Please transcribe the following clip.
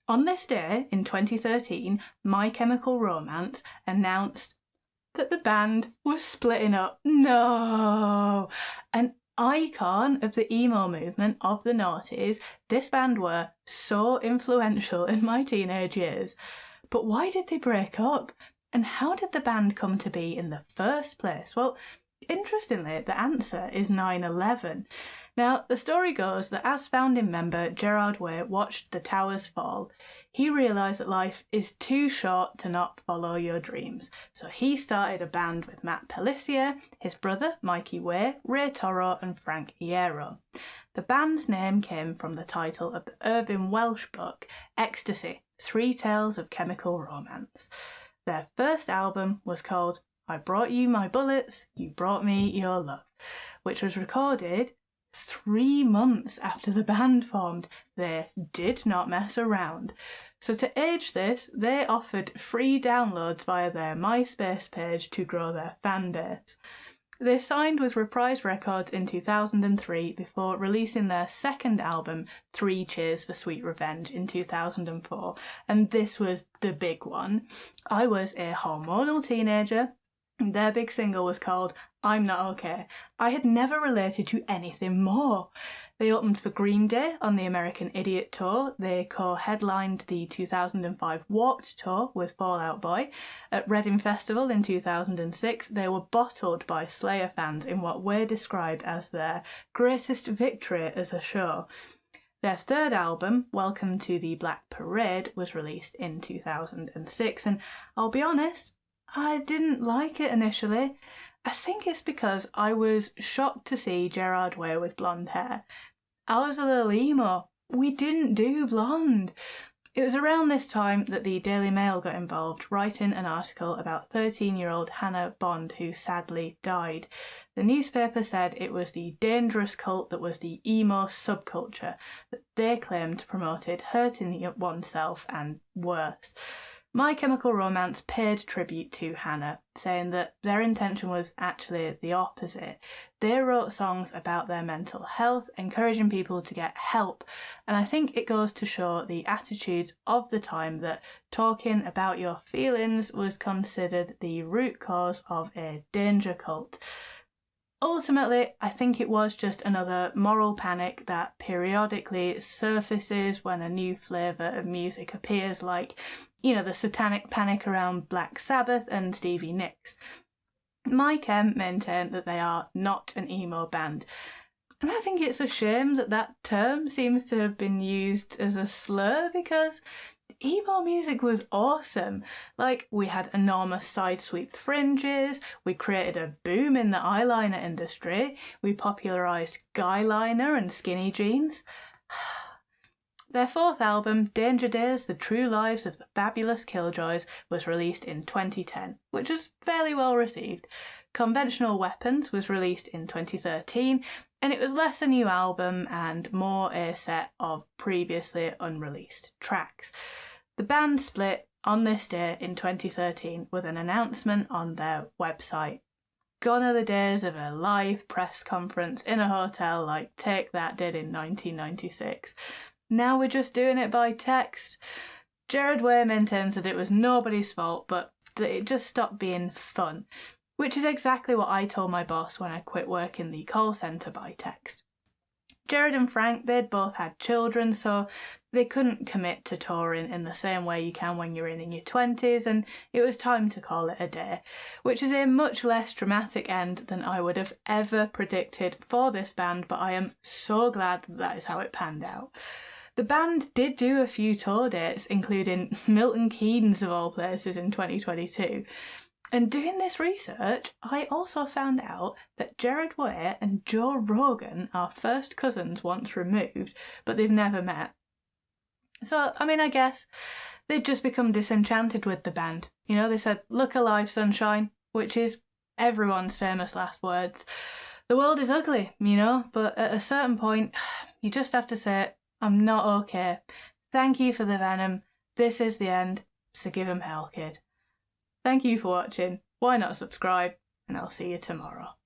On this day in 2013, My Chemical Romance announced that the band was splitting up. No! An icon of the emo movement of the noughties, this band were so influential in my teenage years. But why did they break up? And how did the band come to be in the first place? Well, interestingly, the answer is 9/11. Now, the story goes that as founding member Gerard Way watched the towers fall, he realised that life is too short to not follow your dreams. So he started a band with Matt Pelissier, his brother Mikey Way, Ray Toro and Frank Iero. The band's name came from the title of the Irving Welsh book, Ecstasy, 3 Tales of Chemical Romance. Their first album was called I Brought You My Bullets, You Brought Me Your Love, which was recorded 3 months after the band formed. They did not mess around. So to age this, they offered free downloads via their MySpace page to grow their fan base. They signed with Reprise Records in 2003 before releasing their second album, 3 Cheers for Sweet Revenge, in 2004, and this was the big one. I was a hormonal teenager. Their big single was called I'm Not Okay. I had never related to anything more. They opened for Green Day on the American Idiot Tour. They co-headlined the 2005 Warped Tour with Fall Out Boy. At Reading Festival in 2006, they were bottled by Slayer fans in what Way described as their greatest victory as a show. Their third album, Welcome to the Black Parade, was released in 2006, and I'll be honest, I didn't like it initially. I think it's because I was shocked to see Gerard Way with blonde hair. I was a little emo. We didn't do blonde. It was around this time that the Daily Mail got involved, writing an article about 13-year-old Hannah Bond, who sadly died. The newspaper said it was the dangerous cult that was the emo subculture that they claimed promoted hurting oneself and worse. My Chemical Romance paid tribute to Hannah, saying that their intention was actually the opposite. They wrote songs about their mental health, encouraging people to get help, and I think it goes to show the attitudes of the time that talking about your feelings was considered the root cause of a danger cult. Ultimately, I think it was just another moral panic that periodically surfaces when a new flavour of music appears, like, the satanic panic around Black Sabbath and Stevie Nicks. My Chem maintain that they are not an emo band, and I think it's a shame that that term seems to have been used as a slur, because emo music was awesome. Like, we had enormous side-sweep fringes, we created a boom in the eyeliner industry, we popularised guyliner and skinny jeans. Their fourth album, Danger Days, The True Lives of the Fabulous Killjoys, was released in 2010, which was fairly well received. Conventional Weapons was released in 2013, and it was less a new album and more a set of previously unreleased tracks. The band split on this day in 2013 with an announcement on their website. Gone are the days of a live press conference in a hotel like Take That did in 1996. Now we're just doing it by text. Gerard Way maintains that it was nobody's fault, but that it just stopped being fun, which is exactly what I told my boss when I quit work in the call centre by text. Gerard and Frank, they'd both had children, so they couldn't commit to touring in the same way you can when you're in your 20s, and it was time to call it a day, which is a much less dramatic end than I would have ever predicted for this band, but I am so glad that is how it panned out. The band did do a few tour dates, including Milton Keynes of all places in 2022. And doing this research, I also found out that Gerard Way and Joe Rogan are first cousins once removed, but they've never met. So, I guess they'd just become disenchanted with the band. They said, "Look alive, sunshine," which is everyone's famous last words. The world is ugly, but at a certain point, you just have to say, "I'm not okay. Thank you for the venom. This is the end, so give 'em hell, kid." Thank you for watching. Why not subscribe? And I'll see you tomorrow.